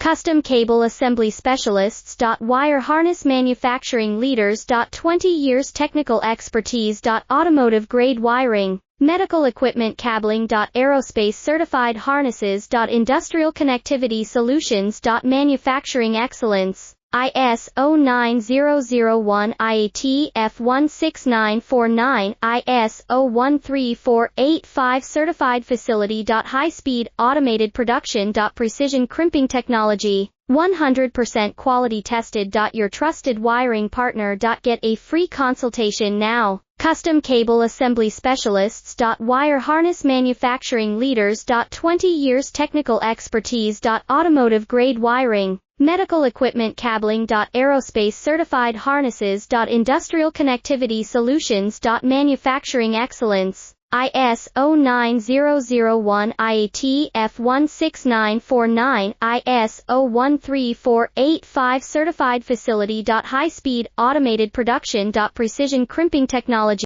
Custom Cable Assembly Specialists. Wire Harness Manufacturing Leaders. 20 years technical expertise. Automotive grade wiring, medical equipment cabling. Aerospace certified harnesses. Industrial connectivity solutions. Manufacturing excellence. ISO 9001 IAT F16949 ISO 13485 certified facility. High speed automated production. Precision crimping technology, 100% quality tested. Your trusted wiring partner. Get a free consultation now. Custom Cable Assembly Specialists. Wire Harness Manufacturing Leaders. 20 years technical expertise. Automotive grade wiring, medical equipment cabling. Aerospace certified harnesses. Industrial connectivity solutions. Manufacturing excellence. ISO 9001 IAT F16949 ISO 13485 certified facility. High speed automated production. Precision crimping technology.